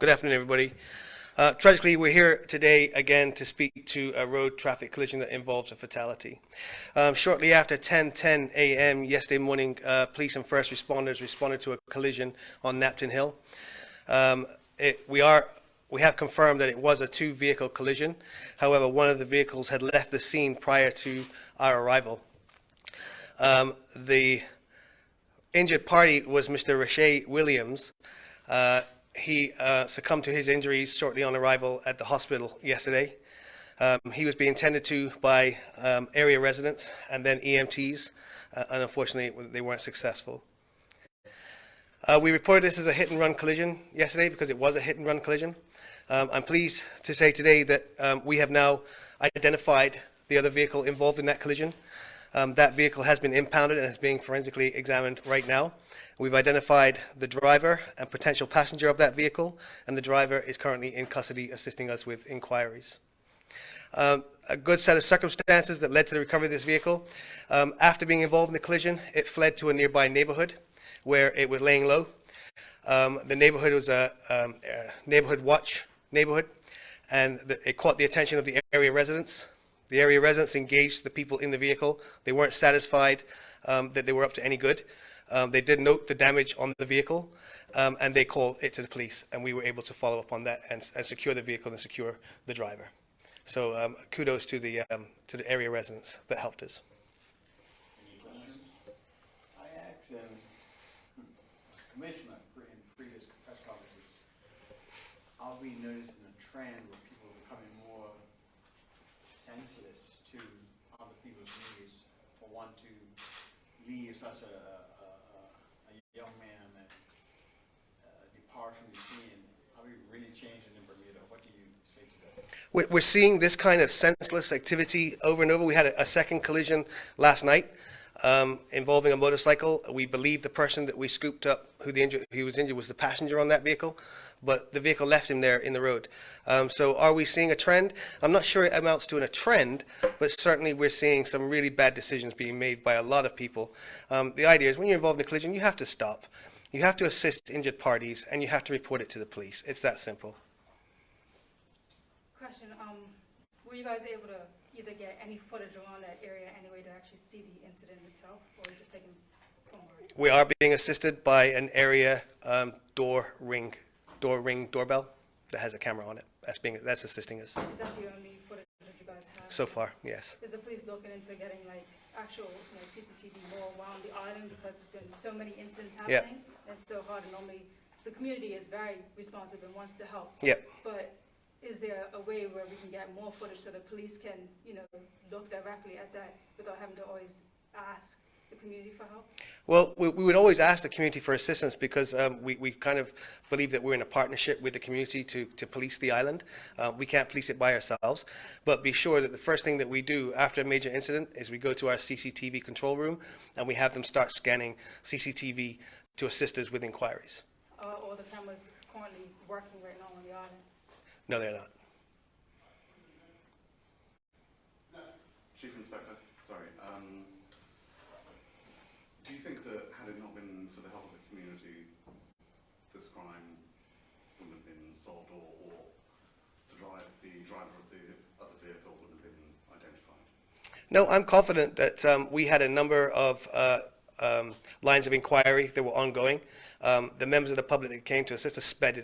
Good afternoon, everybody. Tragically, we're here today again to speak to a road traffic collision that involves a fatality. Shortly after 10:10 a.m. yesterday morning, police and first responders responded to a collision on Napton Hill. We have confirmed that it was a two-vehicle collision. However, one of the vehicles had left the scene prior to our arrival. The injured party was Mr. Rashay Williams. He succumbed to his injuries shortly on arrival at the hospital yesterday. He was being tended to by area residents and then EMTs, and unfortunately they weren't successful. We reported this as a hit-and-run collision yesterday because it was a hit-and-run collision. I'm pleased to say today that we have now identified the other vehicle involved in that collision. That vehicle has been impounded and is being forensically examined right now. We've identified the driver and potential passenger of that vehicle, and the driver is currently in custody assisting us with inquiries. A good set of circumstances that led to the recovery of this vehicle. After being involved in the collision, it fled to a nearby neighborhood where it was laying low. The neighborhood was a neighborhood watch neighborhood, and it caught the attention of the area residents. The area residents engaged the people in the vehicle. They weren't satisfied that they were up to any good. They did note the damage on the vehicle, and they called it to the police, and we were able to follow up on that and secure the vehicle and secure the driver. So kudos to the area residents that helped us. Any questions? I asked Commissioner in previous press conferences, are we noticing a trend where people are becoming more senseless to other people's needs or want to leave such a young man and depart from the scene? Are we really changing in Bermuda? What do you say to that? We're seeing this kind of senseless activity over and over. We had a second collision last night involving a motorcycle. We believe the person that we scooped up who was injured was the passenger on that vehicle, but the vehicle left him there in the road. So are we seeing a trend? I'm not sure it amounts to a trend, but certainly we're seeing some really bad decisions being made by a lot of people. The idea is when you're involved in a collision, you have to stop. You have to assist injured parties, and you have to report it to the police. It's that simple. Question, were you guys able to either get any footage around that area anyway to actually see the incident itself, or just taken from where? We are being assisted by an area doorbell that has a camera on it. That's assisting us. Is that the only footage that you guys have? So far, yes. Is the police looking into getting like actual CCTV more around the island, because there's been so many incidents happening? Yep. It's so hard, and normally the community is very responsive and wants to help. Yep. But is there a way where we can get more footage so the police can, look directly at that without having to always ask the community for help? Well, we would always ask the community for assistance because we kind of believe that we're in a partnership with the community to police the island. We can't police it by ourselves, but be sure that the first thing that we do after a major incident is we go to our CCTV control room and we have them start scanning CCTV to assist us with inquiries. Or the cameras currently working right now on the island? No, they're not. Chief Inspector, sorry. Do you think that had it not been for the help of the community, this crime wouldn't have been solved, or the driver of the other vehicle wouldn't have been identified? No, I'm confident that we had a number of lines of inquiry that were ongoing. The members of the public that came to assist us sped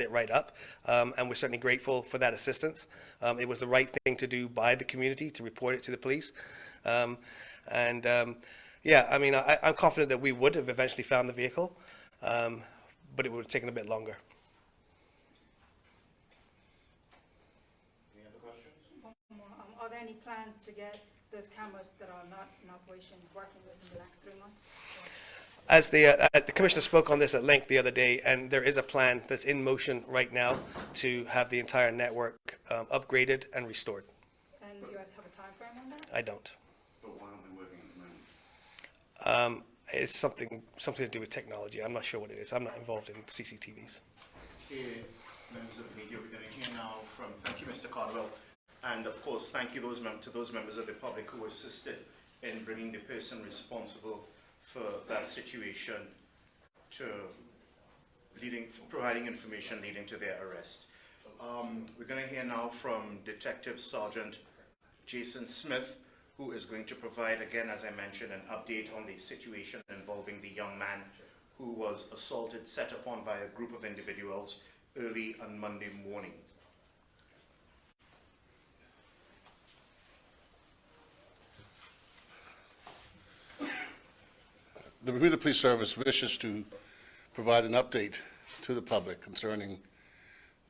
it right up, and we're certainly grateful for that assistance. It was the right thing to do by the community to report it to the police. Yeah, I mean, I'm confident that we would have eventually found the vehicle, but it would have taken a bit longer. Any other questions? One more. Are there any plans to get those cameras that are not in operation working within the next 3 months? As the Commissioner spoke on this at length the other day, and there is a plan that's in motion right now to have the entire network upgraded and restored. And do you have a time frame on that? I don't. But why aren't they working at the moment? It's something to do with technology. I'm not sure what it is. I'm not involved in CCTVs. Okay, members of the media, we're going to hear now from, thank you, Mr. Cardwell, and of course, thank you to those members of the public who assisted in bringing the person responsible for that situation to providing information leading to their arrest. We're going to hear now from Detective Sergeant Jason Smith, who is going to provide, again, as I mentioned, an update on the situation involving the young man who was assaulted, set upon by a group of individuals early on Monday morning. The Bermuda Police Service wishes to provide an update to the public concerning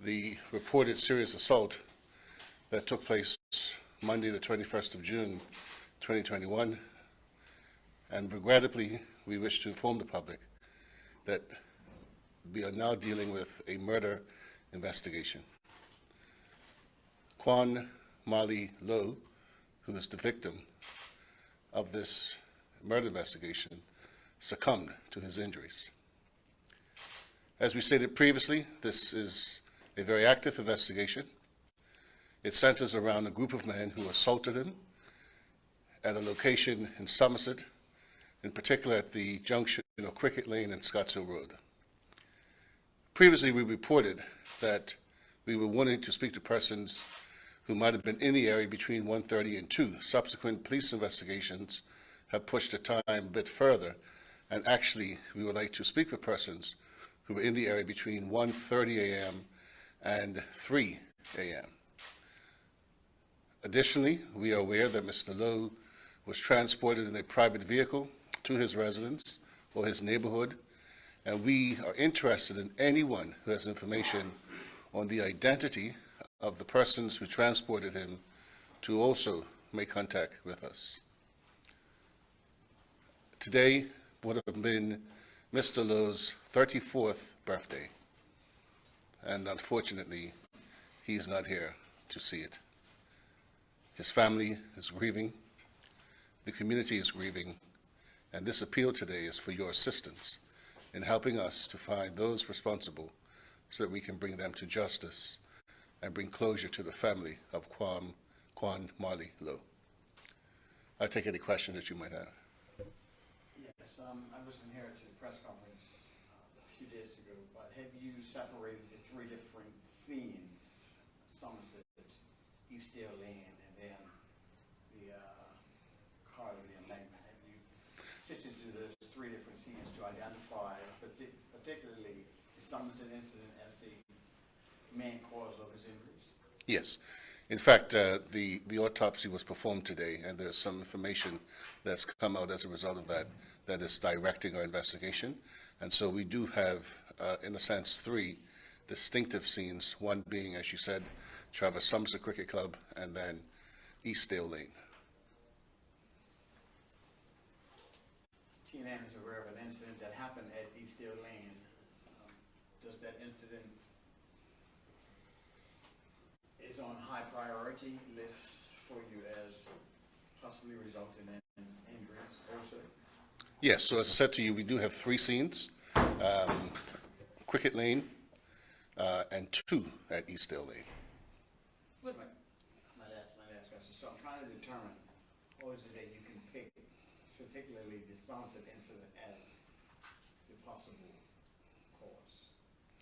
the reported serious assault that took place Monday, the 21st of June, 2021. And regrettably, we wish to inform the public that we are now dealing with a murder investigation. Quan Mali Low, who is the victim of this murder investigation, succumbed to his injuries. As we stated previously, this is a very active investigation. It centers around a group of men who assaulted him at a location in Somerset, in particular at the junction of Cricket Lane and Scottsdale Road. Previously, we reported that we were wanting to speak to persons who might have been in the area between 1:30 and 2. Subsequent police investigations have pushed the time a bit further, and actually, we would like to speak with persons who were in the area between 1:30 a.m. and 3 a.m. Additionally, we are aware that Mr. Lowe was transported in a private vehicle to his residence or his neighborhood, and we are interested in anyone who has information on the identity of the persons who transported him to also make contact with us. Today would have been Mr. Lowe's 34th birthday, and unfortunately, he's not here to see it. His family is grieving, the community is grieving, and this appeal today is for your assistance in helping us to find those responsible so that we can bring them to justice and bring closure to the family of Quan Mali Lowe. I take any questions that you might have. Yes, I wasn't here at the press conference a few days ago, but have you separated the three different scenes, Somerset, Eastdale Lane, and then the car of the embankment? Have you sifted through those three different scenes to identify particularly the Somerset incident as the main cause of his injuries? Yes. In fact, the autopsy was performed today, and there's some information that's come out as a result of that that is directing our investigation. And so we do have, in a sense, three distinctive scenes, one being, as you said, Traverse Somerset Cricket Club, and then Eastdale Lane. TNN is aware of an incident that happened at Eastdale Lane. Does that incident is on high priority list for you as possibly resulting in injuries also? Yes, so as I said to you, we do have three scenes, Cricket Lane and two at Eastdale Lane. My last question. So I'm trying to determine what is it that you can pick, particularly the Somerset incident, as the possible cause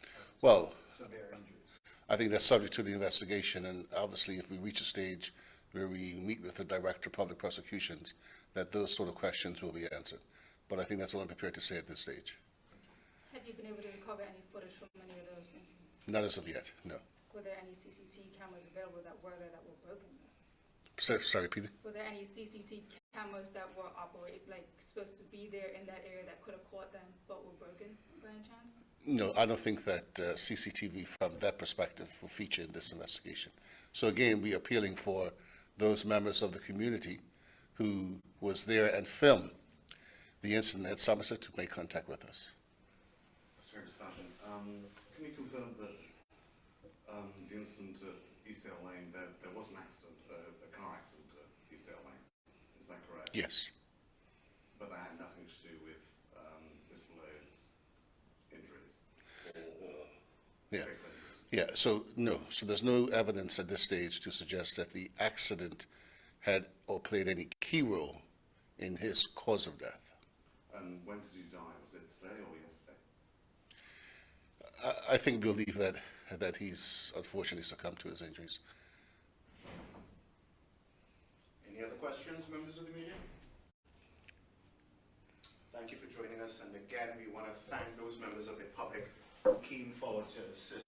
of Well, severe injuries. I think that's subject to the investigation, and obviously if we reach a stage where we meet with the Director of Public Prosecutions, that those sort of questions will be answered. But I think that's all I'm prepared to say at this stage. Have you been able to recover any footage from any of those incidents? Not as of yet, no. Were there any CCTV cameras available that were there that were broken? Sorry, Peter? Were there any CCTV cameras that were supposed to be there in that area that could have caught them but were broken by any chance? No, I don't think that CCTV from that perspective will feature in this investigation. So again, we are appealing for those members of the community who was there and filmed the incident at Somerset to make contact with us. Sergeant, can you confirm that the incident at Eastdale Lane, there was an accident, a car accident at Eastdale Lane? Is that correct? Yes. But that had nothing to do with Mr. Lowe's injuries or Yeah. fatal injuries? Yeah, so no. So there's no evidence at this stage to suggest that the accident had or played any key role in his cause of death. And when did he die? Was it today or yesterday? I think we'll leave that he's unfortunately succumbed to his injuries. Any other questions, members of the media? Thank you for joining us, and again, we want to thank those members of the public who came forward to assist.